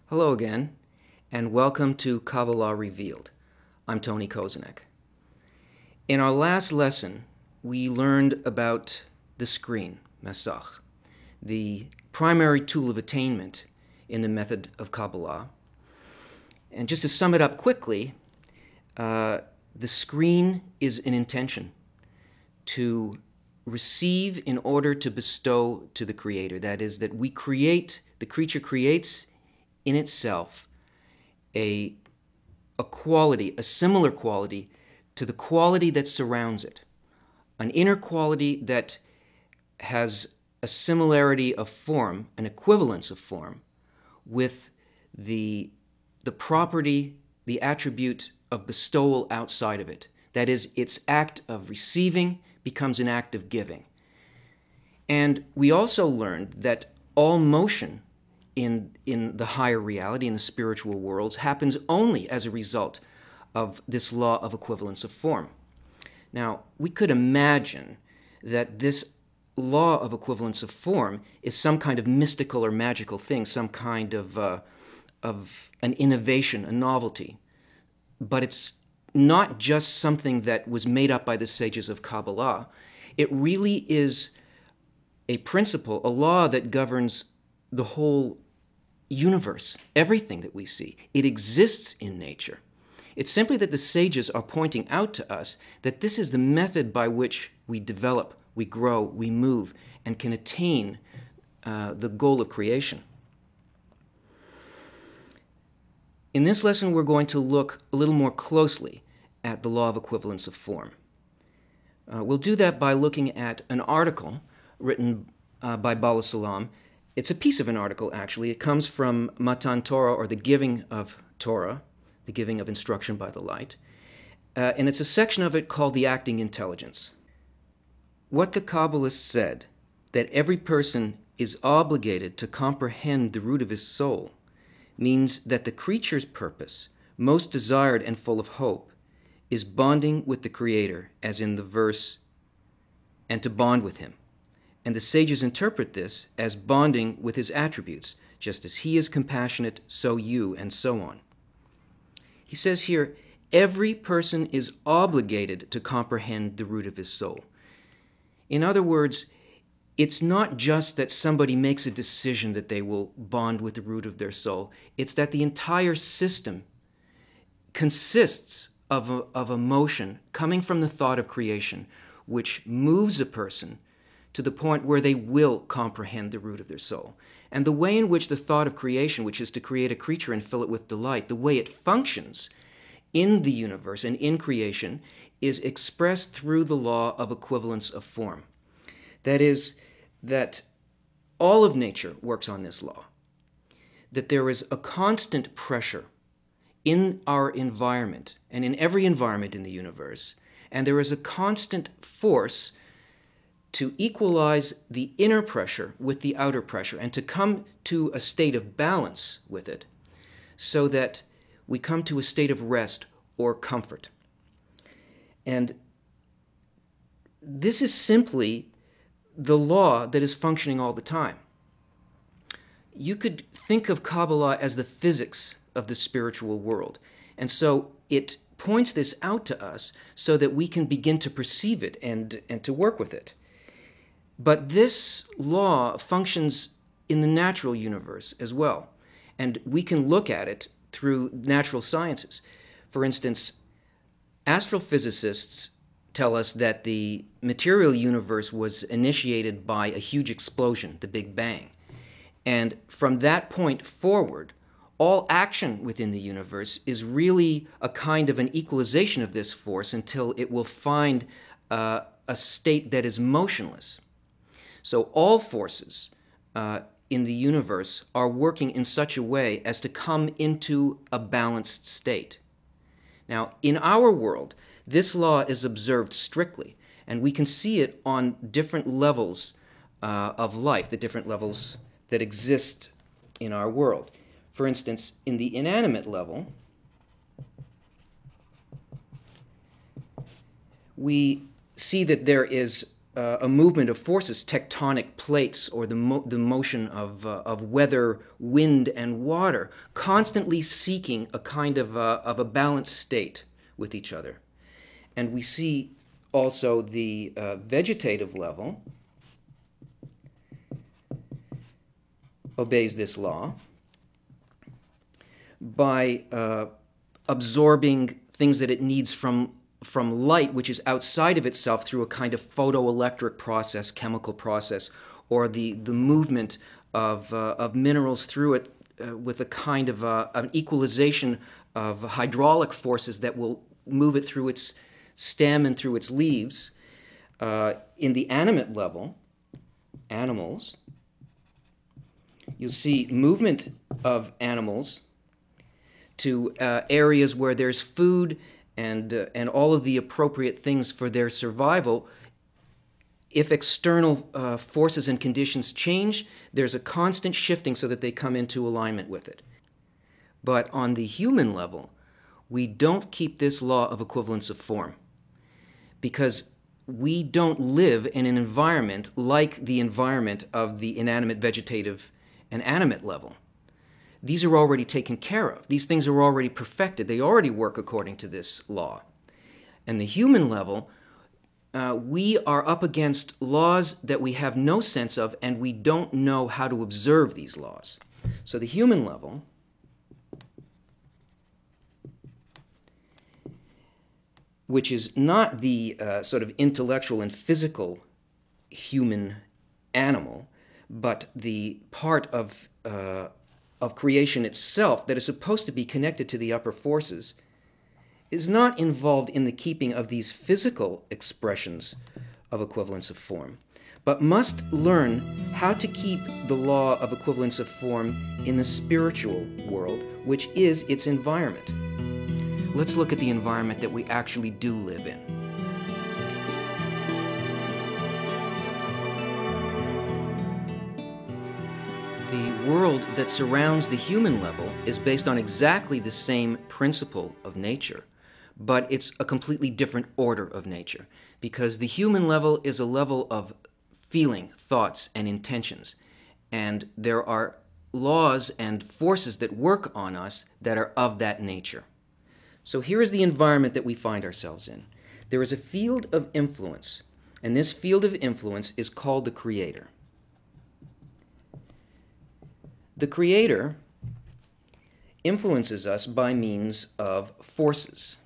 Hello again, and welcome to Kabbala Revealed. I'm Tony Kozenek. In our last lesson, we learned about the screen, Masach, the primary tool of attainment in the method of Kabbala. And just to sum it up quickly, the screen is an intention to receive in order to bestow to the Creator. That is, that we create, the creature creates in itself a quality, a similar quality to the quality that surrounds it, an inner quality that has a similarity of form, an equivalence of form, with the property, the attribute of bestowal outside of it. That is, its act of receiving becomes an act of giving. And we also learned that all motion in the higher reality, in the spiritual worlds, happens only as a result of this law of equivalence of form. Now, we could imagine that this law of equivalence of form is some kind of mystical or magical thing, some kind of an innovation, a novelty. But it's not just something that was made up by the sages of Kabbalah. It really is a principle, a law that governs the whole universe, everything that we see. It exists in nature. It's simply that the sages are pointing out to us that this is the method by which we develop, we grow, we move, and can attain the goal of creation. In this lesson, we're going to look a little more closely at the law of equivalence of form. We'll do that by looking at an article written by Bala Salam. It's a piece of an article, actually. It comes from Matan Torah, or the giving of Torah, the giving of instruction by the light. And it's a section of it called the acting intelligence. What the Kabbalists said, that every person is obligated to comprehend the root of his soul, means that the creature's purpose, most desired and full of hope, is bonding with the Creator, as in the verse, and to bond with Him. And the sages interpret this as bonding with His attributes, just as He is compassionate, so you, and so on. He says here, every person is obligated to comprehend the root of his soul. In other words, it's not just that somebody makes a decision that they will bond with the root of their soul. It's that the entire system consists of a motion coming from the thought of creation, which moves a person to the point where they will comprehend the root of their soul. And the way in which the thought of creation, which is to create a creature and fill it with delight, the way it functions in the universe and in creation is expressed through the law of equivalence of form. That is, that all of nature works on this law, that there is a constant pressure in our environment and in every environment in the universe, and there is a constant force to equalize the inner pressure with the outer pressure and to come to a state of balance with it so that we come to a state of rest or comfort. And this is simply the law that is functioning all the time. You could think of Kabbala as the physics of the spiritual world. And so it points this out to us so that we can begin to perceive it and to work with it. But this law functions in the natural universe as well. And we can look at it through natural sciences. For instance, astrophysicists tell us that the material universe was initiated by a huge explosion, the Big Bang. And from that point forward, all action within the universe is really a kind of an equalization of this force until it will find a state that is motionless. So all forces in the universe are working in such a way as to come into a balanced state. Now, in our world, this law is observed strictly, and we can see it on different levels of life, the different levels that exist in our world. For instance, in the inanimate level, we see that there is a movement of forces, tectonic plates, or the motion of weather, wind, and water, constantly seeking a kind of a balanced state with each other. And we see also the vegetative level obeys this law by absorbing things that it needs from light, which is outside of itself, through a kind of photoelectric process, chemical process, or the movement of minerals through it with a kind of an equalization of hydraulic forces that will move it through its stem and through its leaves. In the animate level, animals, you'll see movement of animals to areas where there's food and all of the appropriate things for their survival. If external forces and conditions change, there's a constant shifting so that they come into alignment with it. But on the human level, we don't keep this law of equivalence of form, because we don't live in an environment like the environment of the inanimate, vegetative, and animate level. These are already taken care of. These things are already perfected. They already work according to this law. And the human level, we are up against laws that we have no sense of, and we don't know how to observe these laws. So the human level which is not the sort of intellectual and physical human animal, but the part of creation itself that is supposed to be connected to the upper forces, is not involved in the keeping of these physical expressions of equivalence of form, but must learn how to keep the law of equivalence of form in the spiritual world, which is its environment. Let's look at the environment that we actually do live in. The world that surrounds the human level is based on exactly the same principle of nature, but it's a completely different order of nature, because the human level is a level of feeling, thoughts, and intentions, and there are laws and forces that work on us that are of that nature. So here is the environment that we find ourselves in. There is a field of influence, and this field of influence is called the Creator. The Creator influences us by means of forces.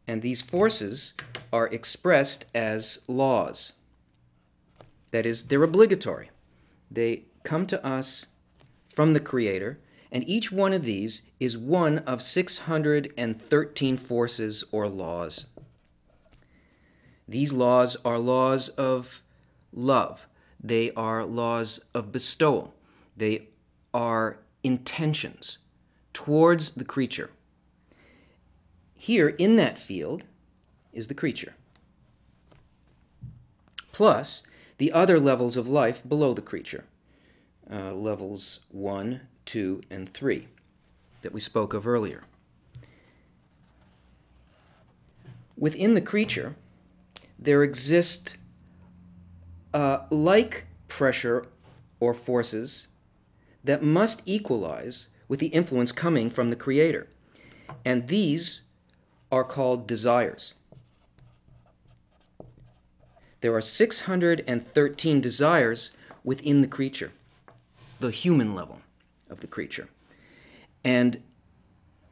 And these forces are expressed as laws. That is, they're obligatory. They come to us from the Creator, and each one of these is one of 613 forces or laws. These laws are laws of love. They are laws of bestowal. They are intentions towards the creature. Here, in that field, is the creature, plus the other levels of life below the creature, levels 1, 2, and 3 that we spoke of earlier. Within the creature, there exist like pressure or forces that must equalize with the influence coming from the Creator. And these are called desires. There are 613 desires within the creature, the human level of the creature. And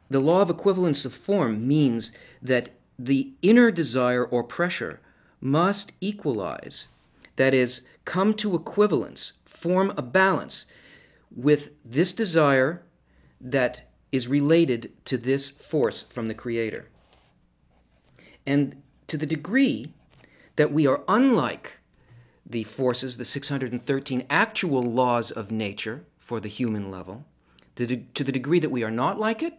the law of equivalence of form means that the inner desire or pressure must equalize, that is, come to equivalence, form a balance with this desire that is related to this force from the Creator. And to the degree that we are unlike the forces, the 613 actual laws of nature for the human level, to the degree that we are not like it,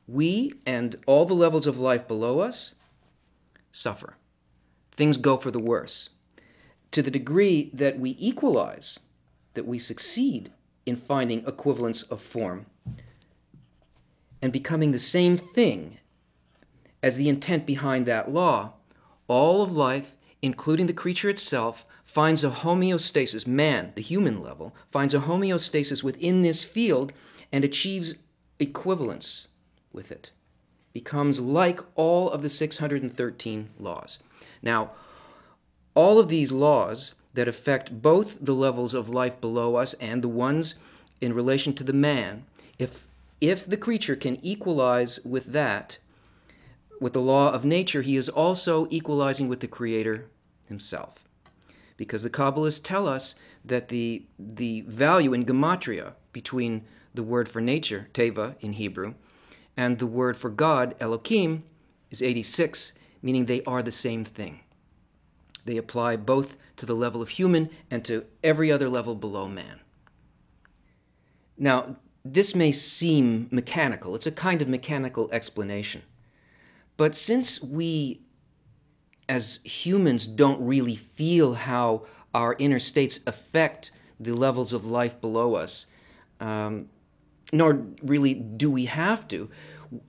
we and all the levels of life below us suffer. Things go for the worse. To the degree that we equalize, that we succeed in finding equivalence of form and becoming the same thing as the intent behind that law, all of life, including the creature itself, finds a homeostasis. Man, the human level, finds a homeostasis within this field and achieves equivalence with it, becomes like all of the 613 laws. Now, all of these laws that affect both the levels of life below us and the ones in relation to the man, if the creature can equalize with that, with the law of nature, he is also equalizing with the Creator himself. Because the Kabbalists tell us that the value in gematria between the word for nature, teva in Hebrew, and the word for God, Elohim, is 86, meaning they are the same thing. They apply both to the level of human and to every other level below man. Now, this may seem mechanical. It's a kind of mechanical explanation. But since we, as humans, don't really feel how our inner states affect the levels of life below us, nor really do we have to,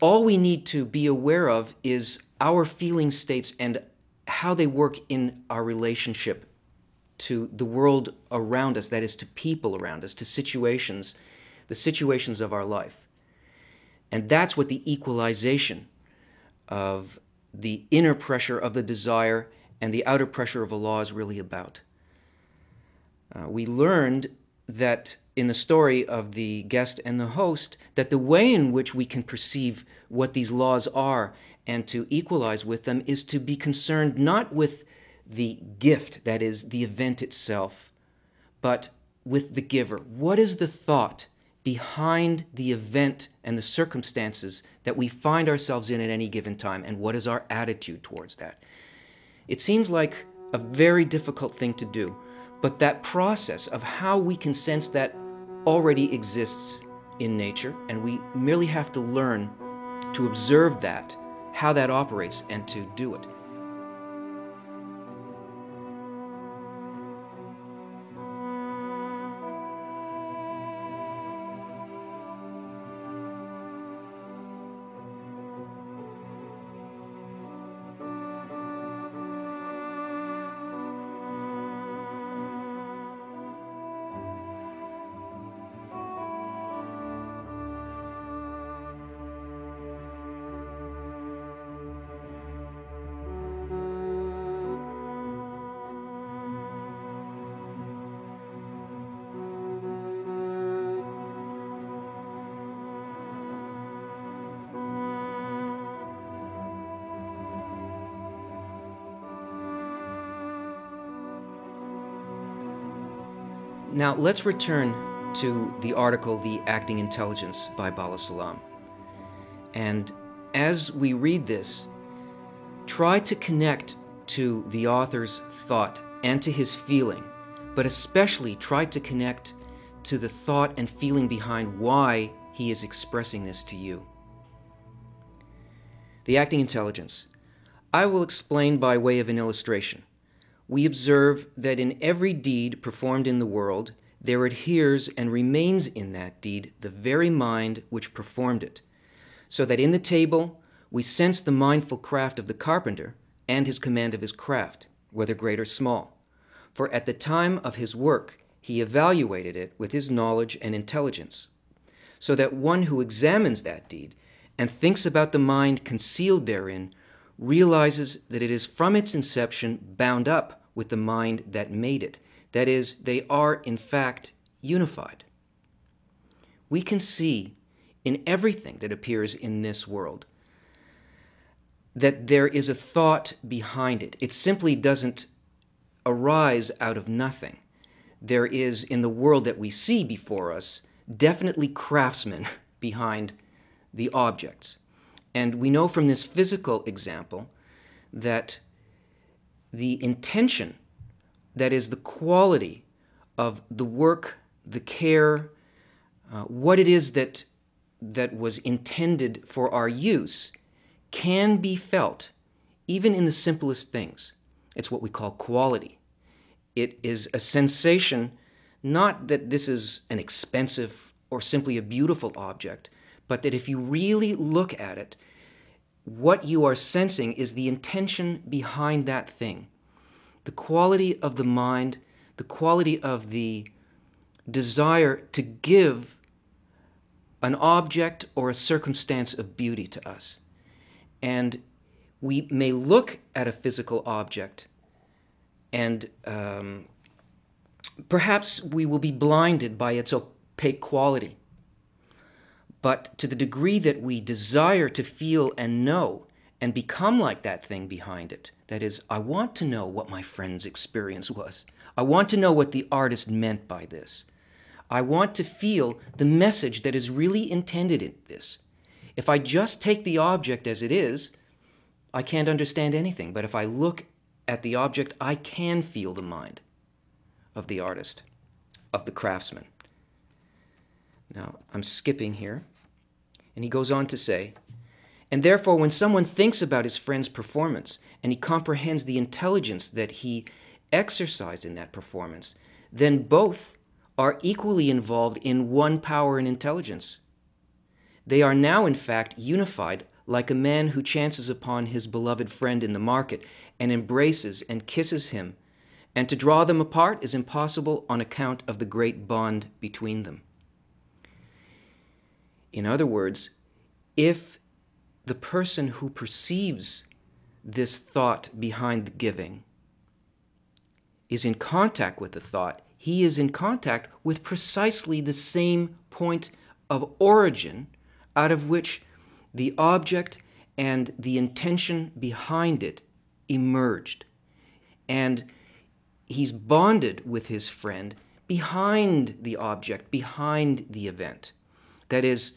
all we need to be aware of is our feeling states and how they work in our relationship to the world around us, that is, to people around us, to situations, the situations of our life. And that's what the equalization of the inner pressure of the desire and the outer pressure of a law is really about. We learned that in the story of the guest and the host, that the way in which we can perceive what these laws are and to equalize with them is to be concerned not with the gift, that is, the event itself, but with the giver. What is the thought behind the event and the circumstances that we find ourselves in at any given time, and what is our attitude towards that? It seems like a very difficult thing to do, but that process of how we can sense that already exists in nature, and we merely have to learn to observe that, how that operates, and to do it. Now, let's return to the article, The Acting Intelligence by Bala Salam. And as we read this, try to connect to the author's thought and to his feeling, but especially try to connect to the thought and feeling behind why he is expressing this to you. The acting intelligence. I will explain by way of an illustration. We observe that in every deed performed in the world, there adheres and remains in that deed the very mind which performed it, so that in the table we sense the mindful craft of the carpenter and his command of his craft, whether great or small. For at the time of his work, He evaluated it with his knowledge and intelligence, so that one who examines that deed and thinks about the mind concealed therein realizes that it is from its inception bound up with the mind that made it. That is, they are in fact unified. We can see in everything that appears in this world that there is a thought behind it. It simply doesn't arise out of nothing. There is, in the world that we see before us, definitely craftsmen behind the objects. And we know from this physical example that the intention, that is the quality of the work, the care, what it is that was intended for our use, can be felt even in the simplest things. It's what we call quality. It is a sensation, not that this is an expensive or simply a beautiful object, but that if you really look at it, what you are sensing is the intention behind that thing. The quality of the mind, the quality of the desire to give an object or a circumstance of beauty to us. And we may look at a physical object and perhaps we will be blinded by its opaque quality. But to the degree that we desire to feel and know and become like that thing behind it, that is, I want to know what my friend's experience was. I want to know what the artist meant by this. I want to feel the message that is really intended in this. If I just take the object as it is, I can't understand anything. But if I look at the object, I can feel the mind of the artist, of the craftsman. Now, I'm skipping here. And he goes on to say, and therefore when someone thinks about his friend's performance and he comprehends the intelligence that he exercised in that performance, then both are equally involved in one power and intelligence. They are now, in fact, unified like a man who chances upon his beloved friend in the market and embraces and kisses him, and to draw them apart is impossible on account of the great bond between them. In other words, if the person who perceives this thought behind the giving is in contact with the thought, he is in contact with precisely the same point of origin out of which the object and the intention behind it emerged. And he's bonded with his friend behind the object, behind the event. That is,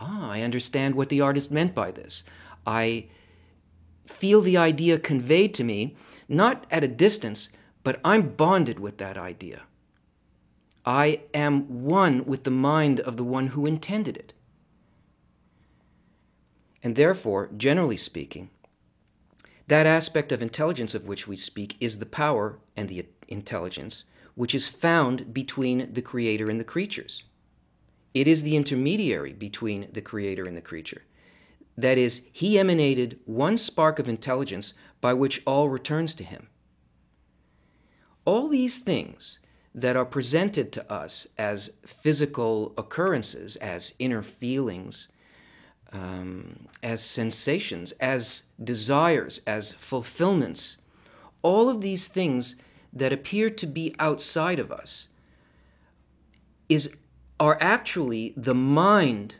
I understand what the artist meant by this. I feel the idea conveyed to me, not at a distance, but I'm bonded with that idea. I am one with the mind of the one who intended it. And therefore, generally speaking, that aspect of intelligence of which we speak is the power and the intelligence which is found between the Creator and the creatures. It is the intermediary between the Creator and the creature. That is, he emanated one spark of intelligence by which all returns to him. All these things that are presented to us as physical occurrences, as inner feelings, as sensations, as desires, as fulfillments, all of these things that appear to be outside of us are actually the mind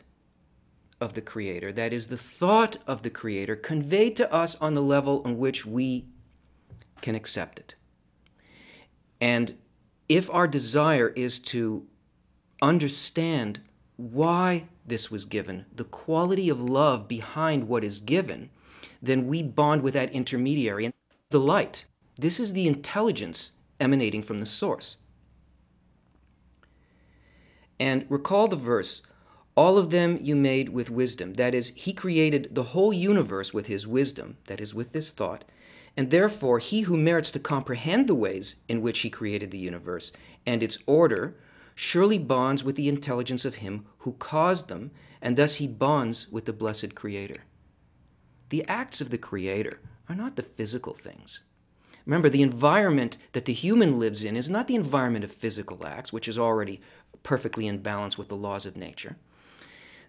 of the Creator, that is, the thought of the Creator conveyed to us on the level on which we can accept it. And if our desire is to understand why this was given, the quality of love behind what is given, then we bond with that intermediary. And the light, this is the intelligence emanating from the source. And recall the verse, all of them you made with wisdom. That is, he created the whole universe with his wisdom, that is, with this thought. And therefore, he who merits to comprehend the ways in which he created the universe and its order surely bonds with the intelligence of him who caused them, and thus he bonds with the blessed Creator. The acts of the Creator are not the physical things. Remember, the environment that the human lives in is not the environment of physical acts, which is already perfectly in balance with the laws of nature.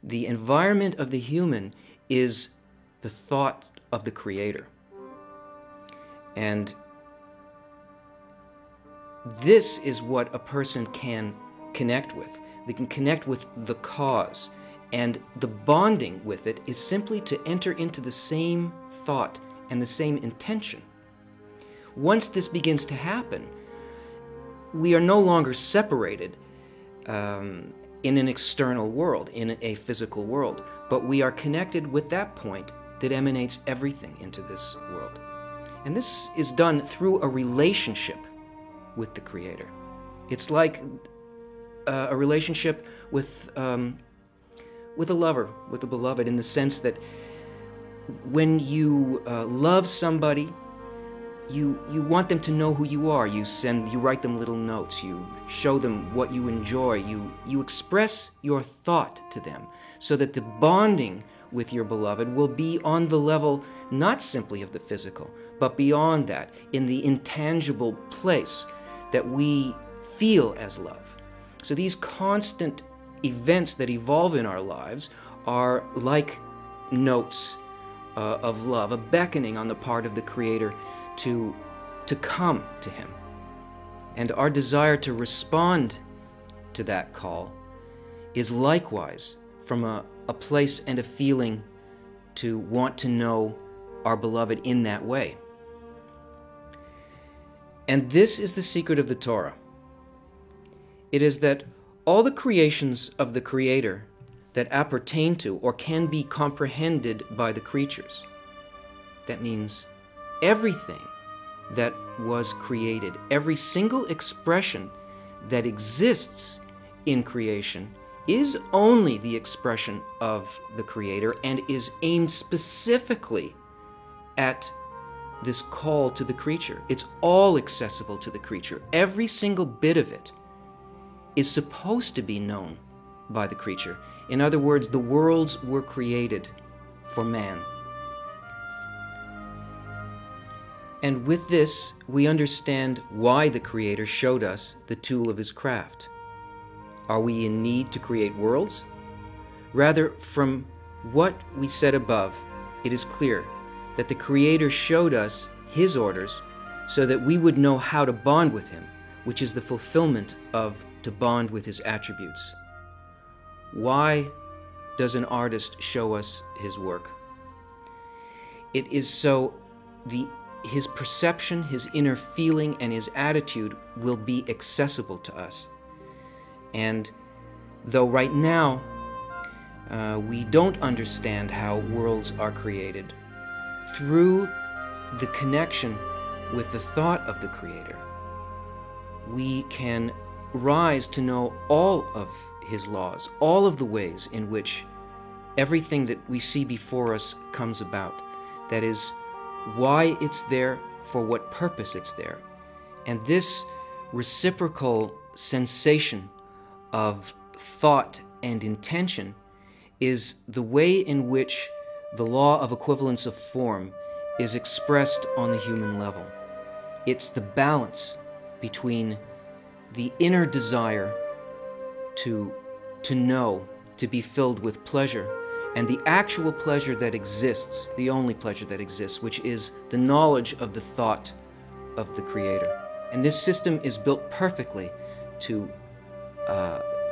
The environment of the human is the thought of the Creator. And this is what a person can connect with. They can connect with the cause. And the bonding with it is simply to enter into the same thought and the same intention. Once this begins to happen, we are no longer separated in an external world, in a physical world, but we are connected with that point that emanates everything into this world. And this is done through a relationship with the Creator. It's like a relationship with a lover, with a beloved, in the sense that when you love somebody, you want them to know who you are. You write them little notes. You show them what you enjoy. You express your thought to them so that the bonding with your beloved will be on the level not simply of the physical, but beyond that, in the intangible place that we feel as love. So these constant events that evolve in our lives are like notes of love, a beckoning on the part of the Creator to come to Him. And our desire to respond to that call is likewise from a place and a feeling to want to know our beloved in that way. And this is the secret of the Torah. It is that all the creations of the Creator that appertain to or can be comprehended by the creatures, that means everything that was created, every single expression that exists in creation is only the expression of the Creator and is aimed specifically at this call to the creature. It's all accessible to the creature. Every single bit of it is supposed to be known by the creature. In other words, the worlds were created for man. And with this, we understand why the Creator showed us the tool of His craft. Are we in need to create worlds? Rather, from what we said above, it is clear that the Creator showed us His orders so that we would know how to bond with Him, which is the fulfillment of to bond with His attributes. Why does an artist show us his work? It is so his perception, his inner feeling, and his attitude will be accessible to us. And though right now we don't understand how worlds are created, through the connection with the thought of the Creator, we can rise to know all of His laws, all of the ways in which everything that we see before us comes about. That is, why it's there, for what purpose it's there. And this reciprocal sensation of thought and intention is the way in which the law of equivalence of form is expressed on the human level. It's the balance between the inner desire to know, to be filled with pleasure, and the actual pleasure that exists, the only pleasure that exists, which is the knowledge of the thought of the Creator. And this system is built perfectly to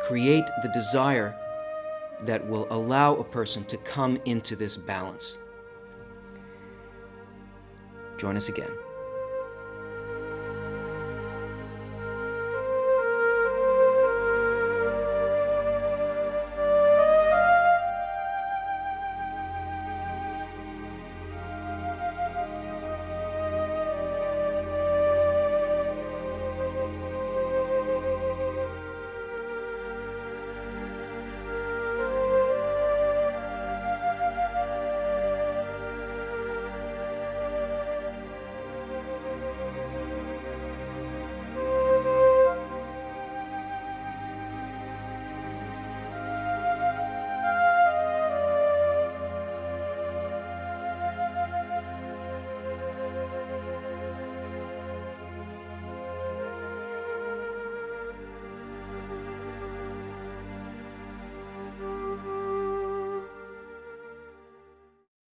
create the desire that will allow a person to come into this balance. Join us again.